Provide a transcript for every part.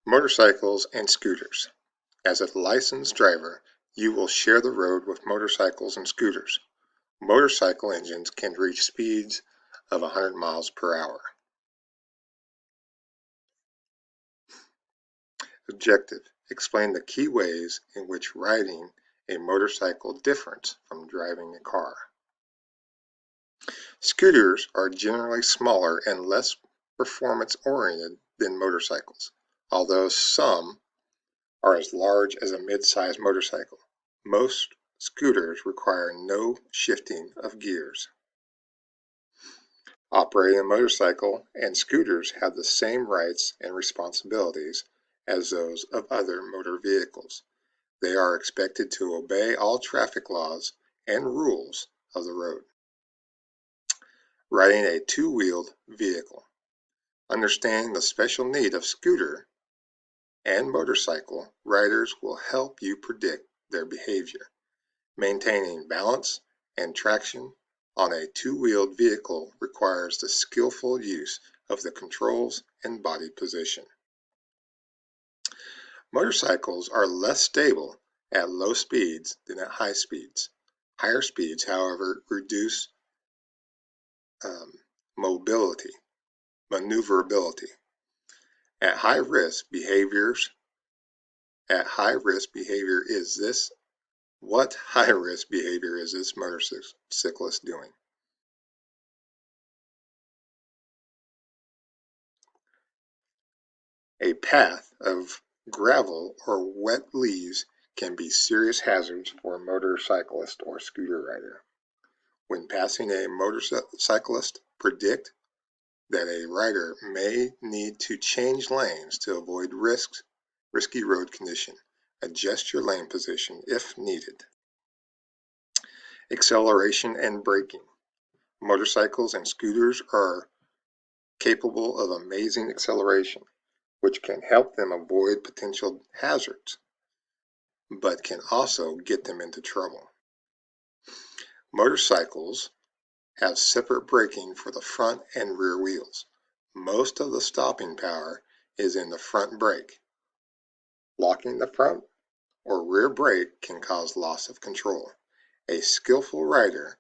Motorcycles and scooters. As a licensed driver, you will share the road with motorcycles and scooters. Motorcycle engines can reach speeds of 100 miles per hour. Objective: explain the key ways in which riding a motorcycle differs from driving a car. Scooters are generally smaller and less performance-oriented than motorcycles, although some are as large as a mid-sized motorcycle. Most scooters require no shifting of gears. Operating a motorcycle and scooters have the same rights and responsibilities as those of other motor vehicles. They are expected to obey all traffic laws and rules of the road. Riding a two-wheeled vehicle. Understanding the special need of scooter and motorcycle riders will help you predict their behavior. Maintaining balance and traction on a two-wheeled vehicle requires the skillful use of the controls and body position. Motorcycles are less stable at low speeds than at high speeds. Higher speeds, however, reduce maneuverability. At high risk behavior is this? What high risk behavior is this motorcyclist doing? A path of gravel or wet leaves can be serious hazards for a motorcyclist or scooter rider. When passing a motorcyclist, predict that a rider may need to change lanes to avoid risky road condition. Adjust your lane position if needed. Acceleration and braking. Motorcycles and scooters are capable of amazing acceleration, which can help them avoid potential hazards, but can also get them into trouble. Motorcycles have separate braking for the front and rear wheels. Most of the stopping power is in the front brake. Locking the front or rear brake can cause loss of control. A skillful rider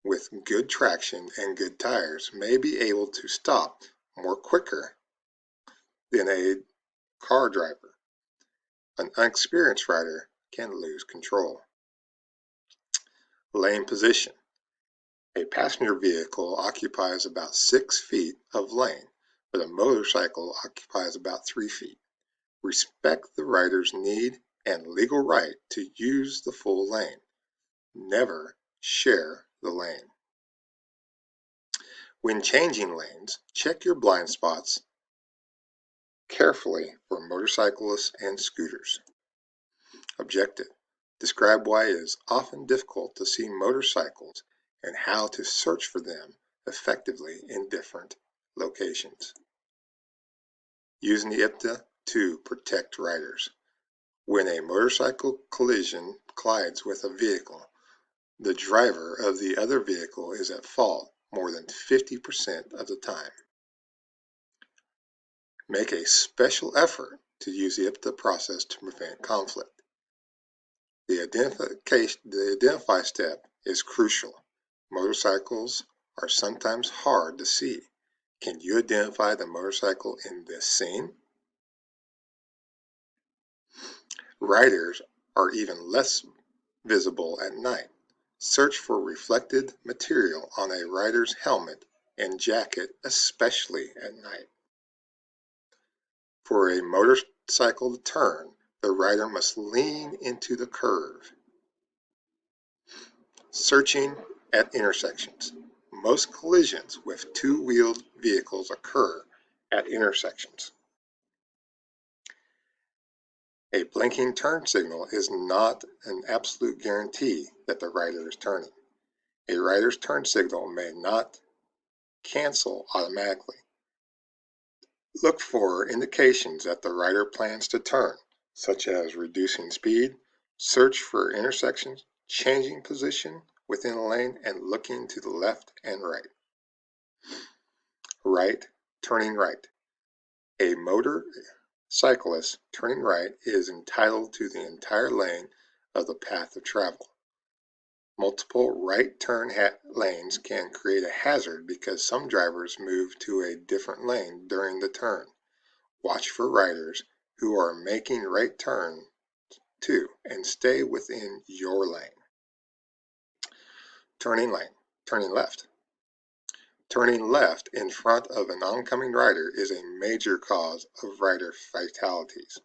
with good traction and good tires may be able to stop more quicker than a car driver. An inexperienced rider can lose control. Lane position. A passenger vehicle occupies about 6 feet of lane, but a motorcycle occupies about 3 feet. Respect the rider's need and legal right to use the full lane. Never share the lane. When changing lanes, check your blind spots carefully for motorcyclists and scooters. Objective: describe why it is often difficult to see motorcycles and how to search for them effectively in different locations. Using the IPTA to protect riders. When a motorcycle collides with a vehicle, the driver of the other vehicle is at fault more than 50% of the time. Make a special effort to use the IPTA process to prevent conflict. The identify step is crucial. Motorcycles are sometimes hard to see. Can you identify the motorcycle in this scene? Riders are even less visible at night. Search for reflected material on a rider's helmet and jacket, especially at night. For a motorcycle to turn, the rider must lean into the curve. Searching at intersections. Most collisions with two-wheeled vehicles occur at intersections. A blinking turn signal is not an absolute guarantee that the rider is turning. A rider's turn signal may not cancel automatically. Look for indications that the rider plans to turn, such as reducing speed, search for intersections, changing position within a lane, and looking to the left and right. Right, turning right. A cyclist turning right is entitled to the entire lane of the path of travel. Multiple right turn lanes can create a hazard because some drivers move to a different lane during the turn. Watch for riders who are making right turns too and stay within your lane. Turning left. Turning left in front of an oncoming rider is a major cause of rider fatalities.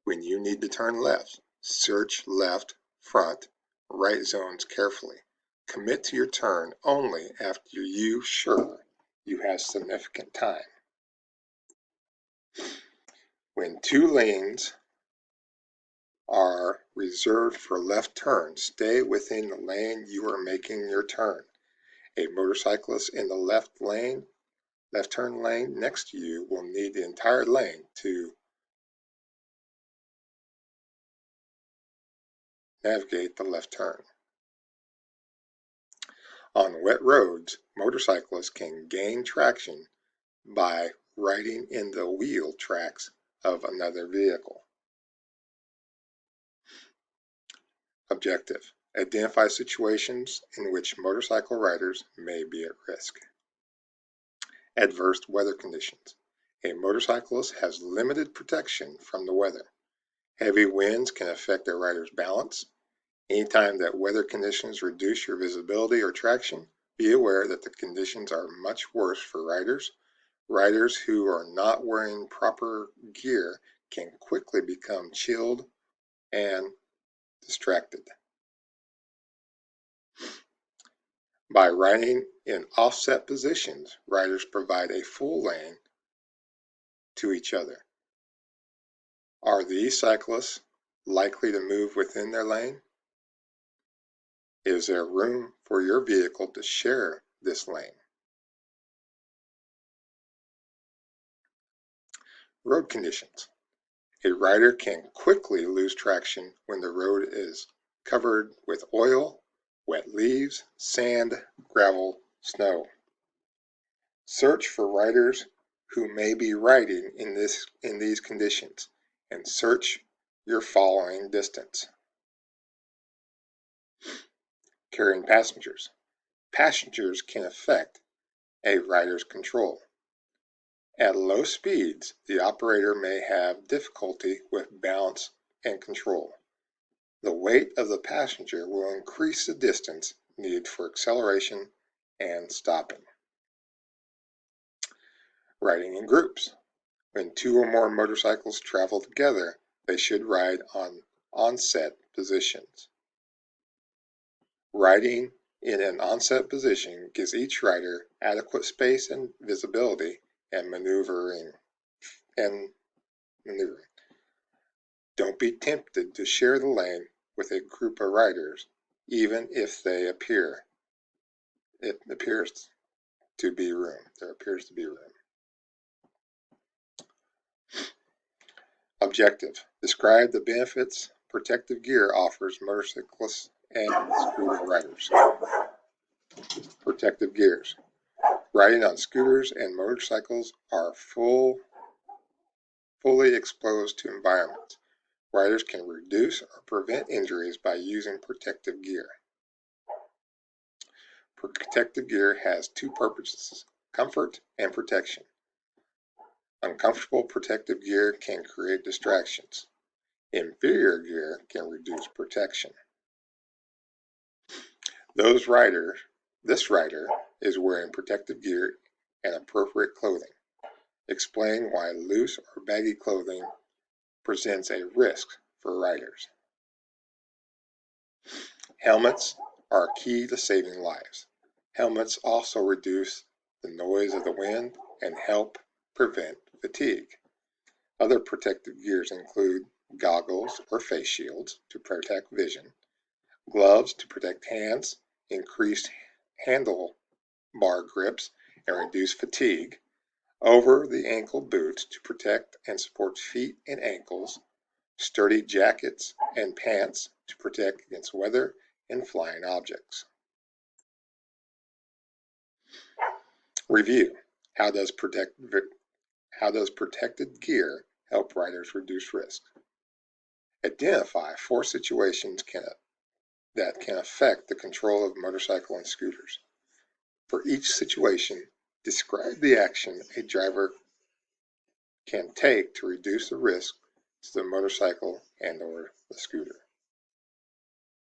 When you need to turn left, search left, front, right zones carefully. Commit to your turn only after you're sure you have significant time. When two lanes are reserved for left turns, stay within the lane you are making your turn. A motorcyclist in the left turn lane next to you will need the entire lane to navigate the left turn. On wet roads, motorcyclists can gain traction by riding in the wheel tracks of another vehicle. Objective: identify situations in which motorcycle riders may be at risk. Adverse weather conditions. A motorcyclist has limited protection from the weather. Heavy winds can affect a rider's balance. Anytime that weather conditions reduce your visibility or traction, be aware that the conditions are much worse for riders. Riders who are not wearing proper gear can quickly become chilled and distracted. By riding in offset positions, riders provide a full lane to each other. Are these cyclists likely to move within their lane? Is there room for your vehicle to share this lane? Road conditions. A rider can quickly lose traction when the road is covered with oil, wet leaves, sand, gravel, snow. Search for riders who may be riding in these conditions and search your following distance. Carrying passengers. Passengers can affect a rider's control. At low speeds, the operator may have difficulty with balance and control. The weight of the passenger will increase the distance needed for acceleration and stopping. Riding in groups. When two or more motorcycles travel together, they should ride on onset positions. Riding in an onset position gives each rider adequate space and visibility and maneuvering. Don't be tempted to share the lane with a group of riders, even if it appears to be room. There appears to be room. Objective: describe the benefits protective gear offers motorcyclists and scooter riders. Protective gears. Riding on scooters and motorcycles are fully exposed to environment. Riders can reduce or prevent injuries by using protective gear. Protective gear has two purposes: comfort and protection. Uncomfortable protective gear can create distractions. Inferior gear can reduce protection. This rider is wearing protective gear and appropriate clothing. Explain why loose or baggy clothing presents a risk for riders. Helmets are key to saving lives. Helmets also reduce the noise of the wind and help prevent fatigue. Other protective gears include goggles or face shields to protect vision, gloves to protect hands, increase handlebar grips and reduce fatigue, over-the-ankle boots to protect and support feet and ankles, sturdy jackets and pants to protect against weather and flying objects. Review: how does protected gear help riders reduce risk. Identify 4 situations that can affect the control of motorcycle and scooters. For each situation, describe the action a driver can take to reduce the risk to the motorcycle and/or the scooter.